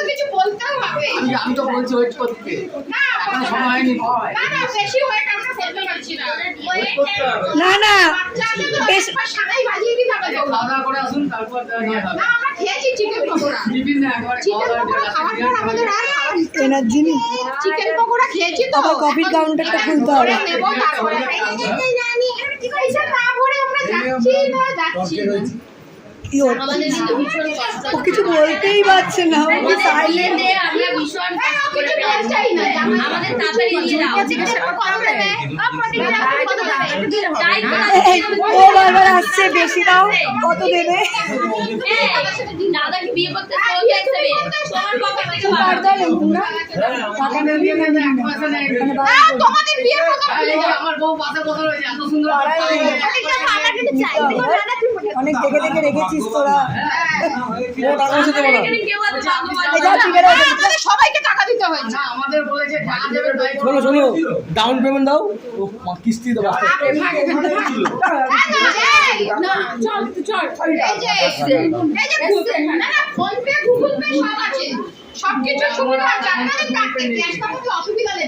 কিছু বলতেও হবে। আমি তো বলছি ওয়েট করতে। না সময় হয়নি। না বেশি ওয়েট আমরা করতে পারছি না। না বেশ সারাই বাজিয়ে দিতে হবে। খাওয়া দাওয়া করে আসুন তারপর নিয়ে যাবেন। না আমরা খেয়েছি চিকেন পকোড়া। টিফিন না একবার চিকেন পকোড়া খাওয়ার পর আমাদের আর খাওয়ার এনার্জি নেই। চিকেন পকোড়া খেয়েছি তো। আবার কফির কাউন্টারটা খুলতে হবে। ও কিছু বলতেই পারছে না, সাইলেন্ট। ও বারবার আসছে, বেশি দাও, কত দেবে? আমার বউ পাশে বসে রয়েছে এত সুন্দর অনেক দেখে দেখে রেখেছিস তোরা। সবাইকে টাকা দিতে হয়েছে। আমাদের বলেছে টাকা দেবে তাই শোনো শোনো, ডাউন পেমেন্ট দাও, কিস্তি দেবো। সবকিছু সুবিধা আছে, আপনাদের টাকা ক্যাশ টাকা অসুবিধা নেই।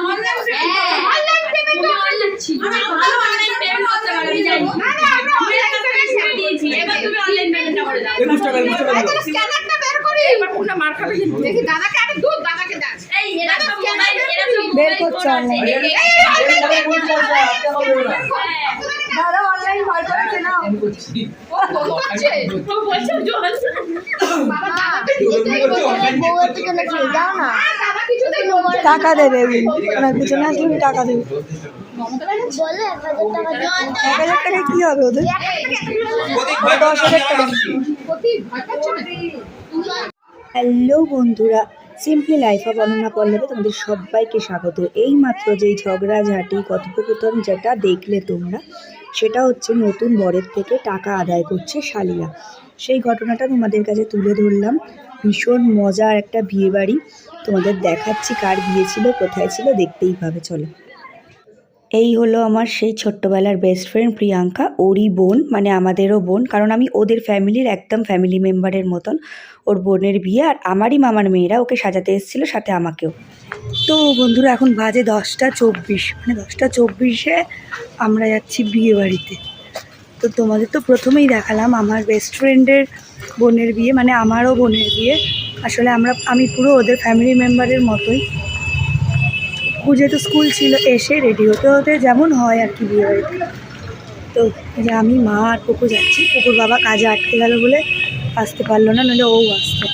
অনলাইন পেমেন্ট অনলাইন পেমেন্ট করতে পারবি জানি। আমরা অনলাইন পেমেন্ট দিয়েছি, এবার তুমি অনলাইন পেমেন্টটা করে দাও। 21 টাকা 21 টাকা দাও। স্ক্যানারটা বের করি, এবার কোনটা মার খাবে কিন্তু। দেখি দাদাকে আরে দুধ দাদাকে দাও। এই এরা সব মোবাইল বের করছে অনলাইন। দাদা অনলাইন বার করেছে না। টাকা দেবে, ওনার পিছনে আসলে টাকা দেবে। 1,000 টাকা কি হবে ওদের? 10,000 টাকা। হ্যালো বন্ধুরা, সিম্পলি লাইফ অফ অনন্যা পল্লবে তোমাদের সবাইকে স্বাগত। এই মাত্র যেই ঝগড়াঝাঁটি কথোপকথন যেটা দেখলে তোমরা, সেটা হচ্ছে নতুন বরের থেকে টাকা আদায় করছে শালিয়া। সেই ঘটনাটা তোমাদের কাছে তুলে ধরলাম। ভীষণ মজার একটা বিয়ে বাড়ি, তোমাদের দেখাচ্ছি কার বিয়ে ছিল, কোথায় ছিল, দেখতেই পাবে। চলো। এই হলো আমার সেই ছোট্টবেলার বেস্ট ফ্রেন্ড প্রিয়াঙ্কা, ওরই বোন, মানে আমাদেরও বোন, কারণ আমি ওদের ফ্যামিলির একদম ফ্যামিলি মেম্বারের মতন। ওর বোনের বিয়ে, আর আমারই মামার মেয়েরা ওকে সাজাতে এসেছিলো, সাথে আমাকেও। তো বন্ধুরা এখন বাজে 10:24, মানে 10:24-এ আমরা যাচ্ছি বিয়ে বাড়িতে। তো তোমাদের তো প্রথমেই দেখালাম আমার বেস্ট ফ্রেন্ডের বোনের বিয়ে, মানে আমারও বোনের বিয়ে। আসলে আমি পুরো ওদের ফ্যামিলি মেম্বারের মতোই। যেহেতু স্কুল ছিল, এসে রেডি হতে হতে যেমন হয় আর কি বিয়ে বাড়িতে। তো যে আমি, মা আর পুকু যাচ্ছি। পুকুর বাবা কাজে আটকে গেল বলে আসতে পারলো না, নইলে ও আসতো।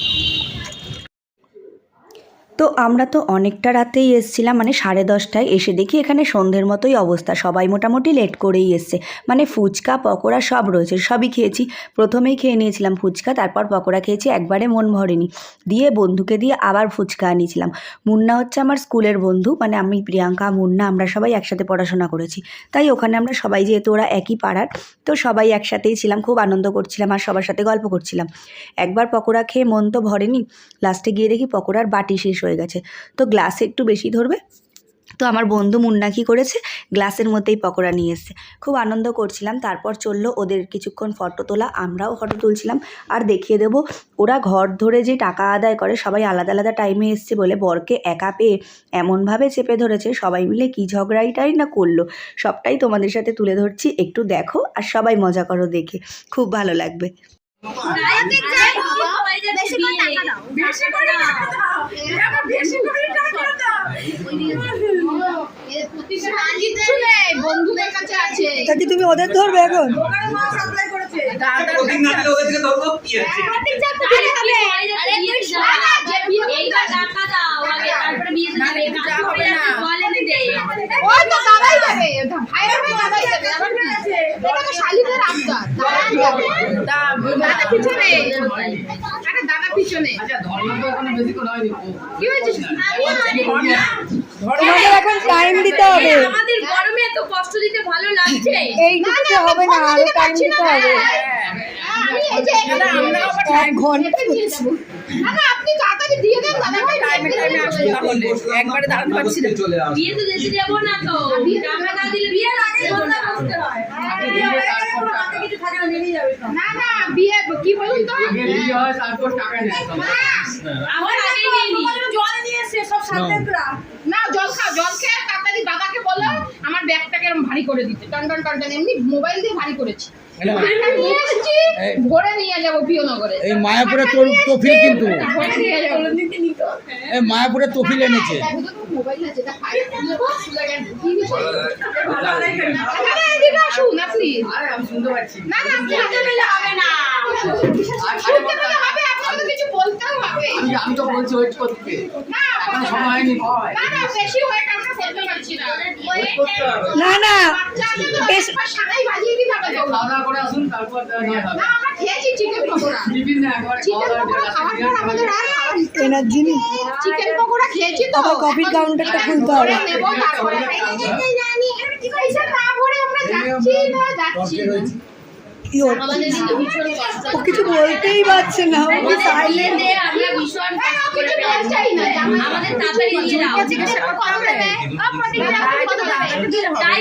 তো আমরা তো অনেকটা রাতেই এসেছিলাম, মানে 10:30টায়। এসে দেখি এখানে সন্ধ্যের মতোই অবস্থা, সবাই মোটামুটি লেট করেই এসছে। মানে ফুচকা পকোড়া সব রয়েছে, সবই খেয়েছি। প্রথমেই খেয়ে নিয়েছিলাম ফুচকা, তারপর পকোড়া খেয়েছি, একবারে মন ভরেনি। দিয়ে বন্ধুকে দিয়ে আবার ফুচকা আনিয়েছিলাম। মুন্না হচ্ছে আমার স্কুলের বন্ধু, মানে আমি, প্রিয়াঙ্কা, মুন্না, আমরা সবাই একসাথে পড়াশোনা করেছি। তাই ওখানে আমরা সবাই, যেহেতু ওরা একই পাড়ার, তো সবাই একসাথেই ছিলাম, খুব আনন্দ করছিলাম আর সবার সাথে গল্প করছিলাম। একবার পকোড়া খেয়ে মন তো ভরেনি, লাস্টে গিয়ে দেখি পকোড়ার বাটি শেষ হয়ে গেছে। তো গ্লাসে একটু বেশি ধরবে, তো আমার বন্ধু মুন্না কী করেছে, গ্লাসের মধ্যেই পকোড়া নিয়ে এসছে। খুব আনন্দ করছিলাম। তারপর চললো ওদের কিছুক্ষণ ফটো তোলা, আমরাও ফটো তুলছিলাম। আর দেখিয়ে দেবো ওরা ঘর ধরে যে টাকা আদায় করে, সবাই আলাদা আলাদা টাইমে এসছে বলে বরকে একা পেয়ে এমনভাবে চেপে ধরেছে, সবাই মিলে কী ঝগড়াইটাই না করলো। সবটাই তোমাদের সাথে তুলে ধরছি, একটু দেখো আর সবাই মজা করো, দেখে খুব ভালো লাগবে। বন্ধুদের কাছে আছে, তুমি ওদের ধরবে এখন? পিছনে তোমাদের এখন টাইম দিতে হবে। আমাদের গরমে এত কষ্ট দিতে ভালো লাগছে, এইটুকুতে হবে না, আরো টাইম দিতে হবে। এক ঘন্টা আপনি তাড়াতাড়ি দিয়ে দেন দাদা, একবারে দাঁড়াতে পারছি না। বিয়ে তো যেতে যাবো না, তো টাকা না দিলে বিয়ের আগে বন্ধ করতে হয়। না না বিয়ে কি বলুন তো আগে বিয়ে হয় তারপর টাকা নেয় সব। আমার আগে জল নিয়ে এসে সব সাথে না জল খেয়ে তাড়াতাড়ি দাদাকে বলো আমার ব্যাগটাকে এরকম ভারী করে দিতে টন টন টন টন এমনি মোবাইল দিয়ে ভারী করেছি একটা নিয়ে এসেছি ভরে নিয়ে যাবো প্রিয়নগরে এই মায়াপুরে তফিল কিন্তু ভরে নিয়ে যাবো এই মায়াপুরে তফিল এনেছে মোবাইল আছে তা খাই এদিকে আসুন আপনি আরে আমি শুনতে পাচ্ছি। না না আপনি হাতে নিলে হবে না শুনতে পেলে হবে আপনাকে তো কিছু বলতেও হবে আমি তো বলছি ওয়েট করতে। না এখন সময় হয়নি। না না বেশি হয়ে আমরা বলতে পারছি না ওয়েট করতে হবে। না না বাচ্চা আছে তো একবার সারাই বাজিয়ে দিতে হবে তো। খাওয়া দাওয়া করে আসুন তারপর দেওয়া হবে। না আমরা খেয়েছি চিকেন পকোড়া টিফিন না একবার খাওয়া চিকেন দাওয়া পকোড়া খাওয়ার পর আমাদের আর খাওয়ার ইচ্ছে নেই। এনার জিনিস চিকেন পকোড়া খেয়েছি তো আবার কফির কাউন্টারটা খুলতে হবে। ভরে নেবো তারপরে পয়সা না ভরে আমরা যাচ্ছি না কি হচ্ছে? আমাদের দিকে ভীষণ কষ্ট ও কিছু বলতেই পারছে না, ও সাইলেন্ট। আমরা ভীষণ কিছু বলছাই না আমাদের তাড়াতাড়ি দিয়ে দাও জিজ্ঞাসা কত দেবে আপনাদের কত দেবে তাই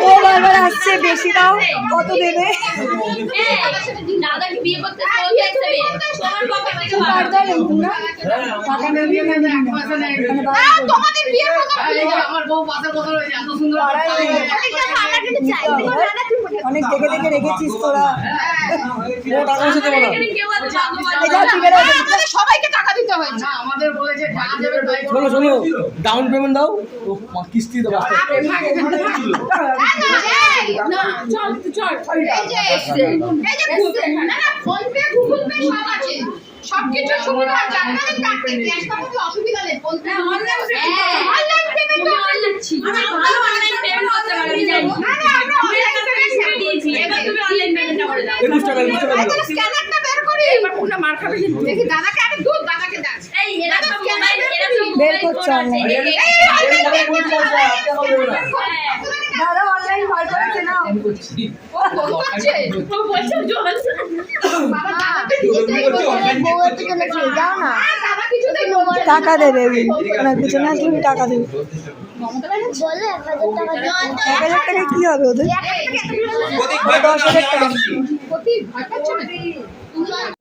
ও বারবার আসছে, বেশি দাও, কত দেবে? দাদাকে বিয়ে করতে চলে আসবে তোমার পকেট থেকে বার টাকা নেবে না, এক পয়সা নেই। তোমাদের বিয়ে কত এই যে আমার বউ পাশে বসে রয়েছে এত সুন্দর অনেক দেখে দেখে রেখেছিস তোরা। টাকা পয়সা দেবো না। এই যা, ঠিক আছে। আমাদের সবাইকে টাকা দিতে হয়েছে না, আমাদের বলেছে যা দেবে তাই শোনো শোনো ডাউন পেমেন্ট দাও ও কিস্তি দেবো সবকিছু সুবিধা আছে আপনাদের কাটতে ক্যাশটা কোনো অসুবিধা নেই অনলাইন পেমেন্ট আমরা ভালো অনলাইন পেমেন্ট করতে পারি আমি জানি না না আমরা অনলাইন পেমেন্ট দিয়েছি এবার তুমি অনলাইন পেমেন্টটা করে দাও 21 টাকা 21 টাকা তাহলে স্ক্যানারটা বের করি এবার কোনটা মার খাবে দেখি দাদাকে আরে দুধ দাদাকে দাও এই এরা সব মোবাইল বের করছে online। দাদা অনলাইন বার করেছে না। টাকা দেবে, ওনার পিছনে আসলে আমি টাকা দেবে। 1,000 টাকা কি হবে ওদের? 10,000 টাকা।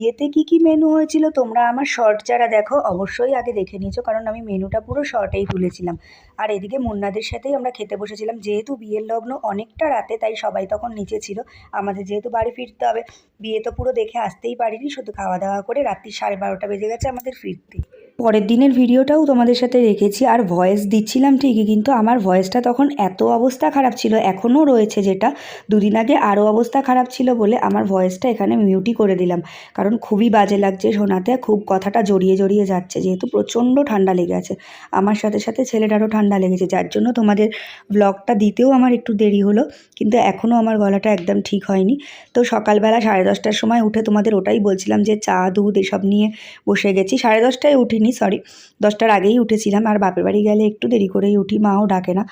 বিয়েতে কি কি মেনু হয়েছিল তোমরা আমার শর্ট যারা দেখো অবশ্যই আগে দেখে নিয়েছো, কারণ আমি মেনুটা পুরো শর্টেই তুলেছিলাম। আর এদিকে মুন্নাদের সাথেই আমরা খেতে বসেছিলাম, যেহেতু বিয়ের লগ্ন অনেকটা রাতে, তাই সবাই তখন নিচে ছিল। আমাদের যেহেতু বাড়ি ফিরতে হবে, বিয়ে তো পুরো দেখে আসতেই পারিনি, শুধু খাওয়া দাওয়া করে রাত্রি 12:30 বেজে গেছে আমাদের ফিরতে। পরের দিনের ভিডিওটাও তোমাদের সাথে রেখেছি, আর ভয়েস দিচ্ছিলাম ঠিকই, কিন্তু আমার ভয়েসটা তখন এত অবস্থা খারাপ ছিল, এখনও রয়েছে, যেটা দুদিন আগে আরও অবস্থা খারাপ ছিল বলে আমার ভয়েসটা এখানে মিউটই করে দিলাম, কারণ খুবই বাজে লাগছে শোনাতে, খুব কথাটা জড়িয়ে জড়িয়ে যাচ্ছে, যেহেতু প্রচণ্ড ঠান্ডা লেগে আছে। আমার সাথে সাথে ছেলেটারও ঠান্ডা লেগেছে, যার জন্য তোমাদের ব্লগটা দিতেও আমার একটু দেরি হলো, কিন্তু এখনও আমার গলাটা একদম ঠিক হয়নি। তো সকালবেলা 10:30টার সময় উঠে তোমাদের ওটাই বলছিলাম যে চা দুধ এসব নিয়ে বসে গেছি। 10:30টায় উঠিনি, সরি 10টার আগেই উঠেছিলাম, আর বাপের বাড়ি গেলে একটু দেরি করেই উঠি, মাও ডাকে না।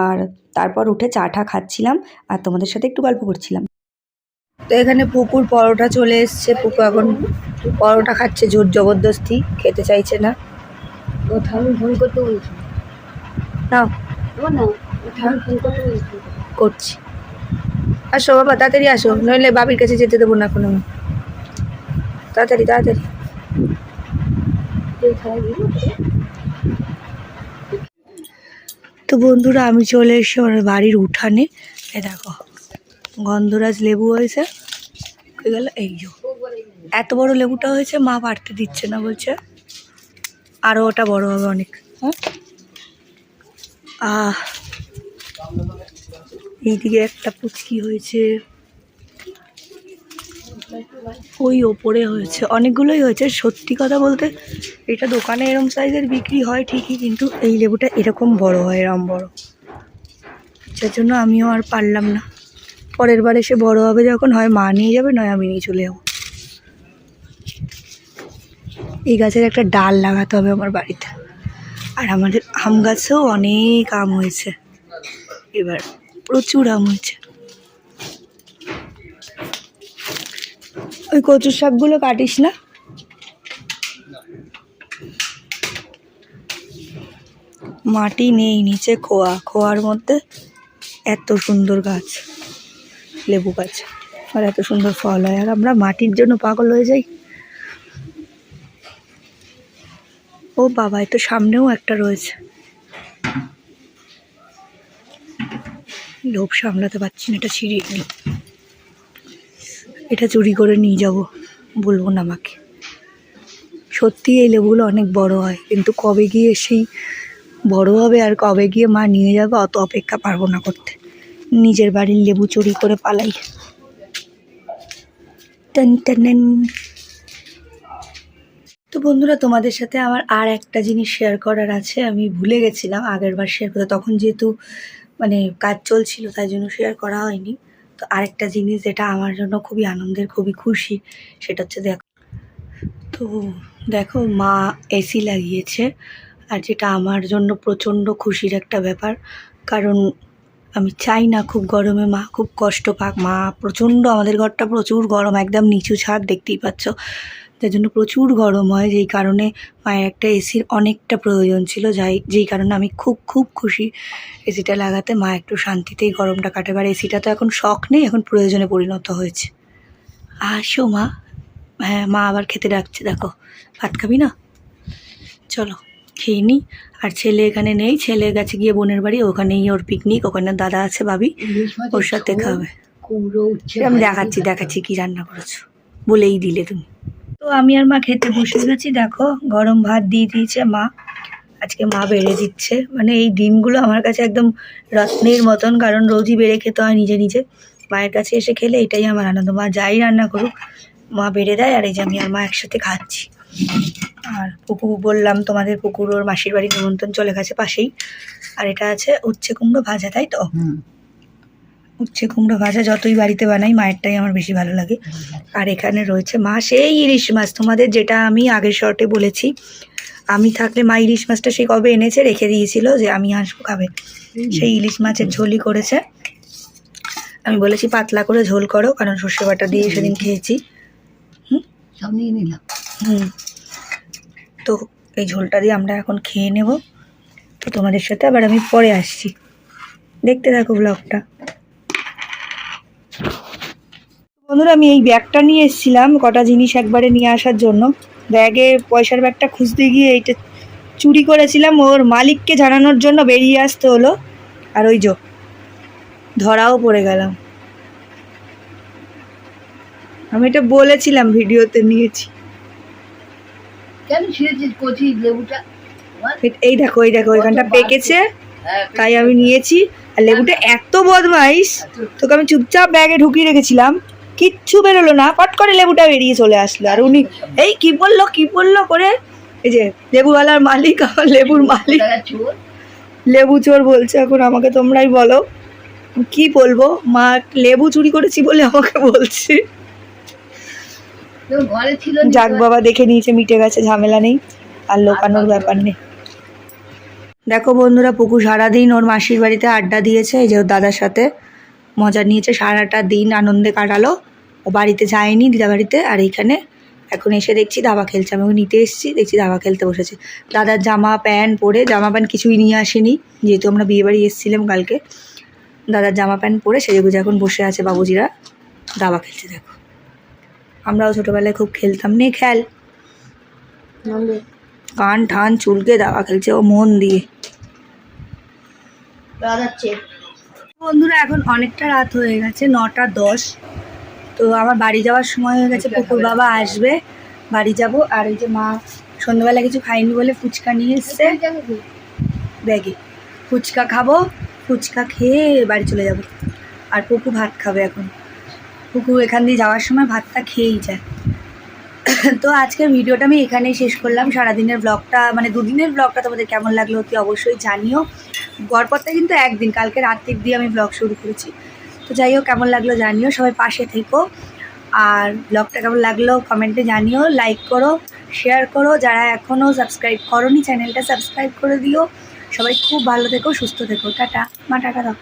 আর তারপর উঠে চাটা খাচ্ছিলাম আর তোমাদের সাথে একটু গল্প করছিলাম। তো এখানে পুকুর পরোটা চলে এসছে, পুকু এখন পরোটা খাচ্ছে জোর জবরদস্তি, খেতে চাইছে না। কোথাও ফোন করতে বলছি নাও করছি, আসো বাবা তাড়াতাড়ি আসো, নইলে বাবির কাছে যেতে দেবো না কোনো, তাড়াতাড়ি তাড়াতাড়ি। তো বন্ধুরা আমি চলে এসেছি আমার বাড়ির উঠানে, এ দেখো গন্ধরাজ লেবু হয়েছে, গেল এই যে এত বড় লেবুটা হয়েছে, মা পাড়তে দিচ্ছে না, বলছে আরও ওটা বড় হবে অনেক। এইদিকে একটা পুচকি হয়েছে, ওই ওপরে হয়েছে, অনেকগুলোই হয়েছে। সত্যি কথা বলতে এটা দোকানে এরম সাইজের বিক্রি হয় ঠিকই, কিন্তু এই লেবুটা এরকম বড় হয়, এরম বড়, যার জন্য আমিও আর পারলাম না। পরের বার এসে বড় হবে যখন, হয় মা নিয়ে যাবে, নয় আমি নিয়ে চলে যাবো। এই গাছের একটা ডাল লাগাতে হবে আমার বাড়িতে। আর আমাদের আম গাছেও অনেক আম হয়েছে, এবার প্রচুর আম হয়েছে। ওই কচুর শাকগুলো কাটিস না, মাটি নেই, নিচে খোয়া, খোয়ার মধ্যে এত সুন্দর গাছ। লেবু গাছ, আর এত সুন্দর ফল হয়, আর আমরা মাটির জন্য পাগল হয়ে যাই। ও বাবা, এত সামনেও একটা রয়েছে, লোভ সামলাতে পারছি না, এটা ছিঁড়িয়ে নিই। এটা চুরি করে নিয়ে যাব, বলবো না আমাকে। সত্যি এই লেবুগুলো অনেক বড় হয়, কিন্তু কবে গিয়ে সেই বড় হবে আর কবে গিয়ে মা নিয়ে যাবে অত অপেক্ষা পারবো না করতে। নিজের বাড়ির লেবু চুরি করে পালাই। টান টান। তো বন্ধুরা, তোমাদের সাথে আমার আর একটা জিনিস শেয়ার করার আছে, আমি ভুলে গেছিলাম আগের বার শেয়ার করতে, তখন যেহেতু মানে কাজ চলছিল তাই জন্য শেয়ার করা হয়নি। তো আরেকটা জিনিস যেটা আমার জন্য খুবই আনন্দের, খুবই খুশি, সেটা হচ্ছে দেখো মা এসি লাগিয়েছে, আর যেটা আমার জন্য প্রচণ্ড খুশির একটা ব্যাপার, কারণ আমি চাই না খুব গরমে মা খুব কষ্ট পাক। মা প্রচণ্ড, আমাদের ঘরটা প্রচুর গরম, একদম নিচু ছাদ, দেখতেই পাচ্ছ, তার জন্য প্রচুর গরম হয়, যেই কারণে মায়ের একটা এসির অনেকটা প্রয়োজন ছিল, যেই কারণে আমি খুব খুব খুশি এসিটা লাগাতে। মা একটু শান্তিতেই গরমটা কাটাবে, আর এসিটা তো এখন শখ নেই, এখন প্রয়োজনে পরিণত হয়েছে। আসো মা। হ্যাঁ, মা আবার খেতে ডাকছে, দেখো ভাত খাবি না? চলো খেয়ে নিই। আর ছেলে এখানে নেই, ছেলে গেছে গিয়ে বোনের বাড়ি, ওখানেই ওর পিকনিক, ওখানে দাদা আছে ভাবি, ওর সাথে খাবে। আমি দেখাচ্ছি কি রান্না করেছো, বলেই দিলে তুমি। তো আমি আর মা খেতে বসে গেছি, দেখো গরম ভাত দিয়ে দিয়েছে মা, আজকে মা বেড়ে দিচ্ছে। মানে এই দিনগুলো আমার কাছে একদম রত্নের মতন, কারণ রোজই বেড়ে খেতে হয় নিজে নিজে, মায়ের কাছে এসে খেলে এটাই আমার আনন্দ। মা যাই রান্না করুক মা বেড়ে দেয়, আর এই যে আমি আর মা একসাথে খাচ্ছি। আর পুকুর বললাম তোমাদের, পুকুর ওর মাসির বাড়ির নিমন্ত্রণ চলে গেছে পাশেই। আর এটা আছে উচ্ছে কুমড়ো ভাজা, তাই তো? উচ্ছে কুমড়ো ভাজা যতই বাড়িতে বানাই মায়েরটাই আমার বেশি ভালো লাগে। আর এখানে রয়েছে মা সেই ইলিশ মাছ, তোমাদের যেটা আমি আগের শর্টে বলেছি, আমি থাকলে মা ইলিশ মাছটা সে কবে এনেছে রেখে দিয়েছিল যে আমি আসবো খাবে, সেই ইলিশ মাছের ঝোলই করেছে। আমি বলেছি পাতলা করে ঝোল করো, কারণ সর্ষে বাটা দিয়ে সেদিন খেয়েছি। তো এই ঝোলটা দিয়ে আমরা এখন খেয়ে নেব। তো তোমাদের সাথে আবার আমি পরে আসছি, দেখতে থাকো ব্লগটা। বন্ধুরা, আমি এই ব্যাগটা নিয়ে এসেছিলাম কটা জিনিস একবারে নিয়ে আসার জন্য। ব্যাগে পয়সার ব্যাগটা খুঁজতে গিয়ে এইটা চুরি করেছিলাম, ওর মালিককে জানানোর জন্য বেরিয়ে আসতে হলো, আর ওই যে ধরাও পড়ে গেলাম। আমি এটা বলেছিলাম ভিডিওতে, নিয়েছি। এই দেখো এখানটা পেকেছে, তাই আমি নিয়েছি। আর লেবুটা এত বদমাইশ, তোকে আমি চুপচাপ ব্যাগে ঢুকিয়ে রেখেছিলাম, কিচ্ছু বেরোলো না, পট করে লেবুটা বেরিয়ে চলে আসলো। আর উনি এই কি বললো করে, এই যে লেবুওয়ালার মালিক, আমার লেবুর মালিক লেবু চোর বলছে এখন আমাকে। তোমরাই বলো কি বলবো, মা লেবু চুরি করেছি বলে আমাকে বলছে। যাক বাবা, দেখে নিয়েছে, মিটে গেছে, ঝামেলা নেই, আর লোকানোর ব্যাপার নেই। দেখো বন্ধুরা, পুকু সারাদিন ওর মাসির বাড়িতে আড্ডা দিয়েছে, এই যে ওর দাদার সাথে মজা নিয়েছে, সারাটা দিন আনন্দে কাটালো। ও বাড়িতে যায়নি দিদা বাড়িতে, আর এইখানে এখন এসে দেখছি দাবা খেলছে। আমি ওকে নিতে এসেছি, দেখছি দাবা খেলতে বসেছে। দাদার জামা প্যান্ট পরে, জামা প্যান্ট কিছুই নিয়ে আসেনি, যেহেতু আমরা বিয়ে বাড়ি এসেছিলাম কালকে। দাদার জামা প্যান্ট পরে সেজেগুজে এখন বসে আছে, বাবুজিরা দাবা খেলছে। দেখো আমরাও ছোটোবেলায় খুব খেলতাম, নে খেল, কান ঠান চুলকে দাবা খেলছে ও মন দিয়ে। বন্ধুরা, এখন অনেকটা রাত হয়ে গেছে, 9:10। তো আমার বাড়ি যাওয়ার সময় হয়ে গেছে, পুকুর বাবা আসবে, বাড়ি যাব। আর এই যে মা সন্ধ্যাবেলা কিছু খাইনি বলে ফুচকা নিয়ে এসছে ব্যাগে, ফুচকা খাবো, ফুচকা খেয়ে বাড়ি চলে যাব। আর পুকু ভাত খাবে এখন, পুকু এখান দিয়ে যাওয়ার সময় ভাতটা খেয়েই যায়। তো আজকের ভিডিওটা আমি এখানেই শেষ করলাম। সারাদিনের ব্লগটা, মানে দুদিনের ব্লগটা তোমাদের কেমন লাগলো অতি অবশ্যই জানিও। গড়পড়টা কিন্তু একদিন, কালকে রাত্রির দিয়ে আমি ব্লগ শুরু করেছি। তো যাই হোক, কেমন লাগলো জানিও, সবাই পাশে থেকো। আর ব্লগটা কেমন লাগলো কমেন্টে জানিও, লাইক করো, শেয়ার করো, যারা এখনও সাবস্ক্রাইব করোনি চ্যানেলটা সাবস্ক্রাইব করে দিও। সবাই খুব ভালো থেকো, সুস্থ থেকো, টাটা। মা টাটা দাও।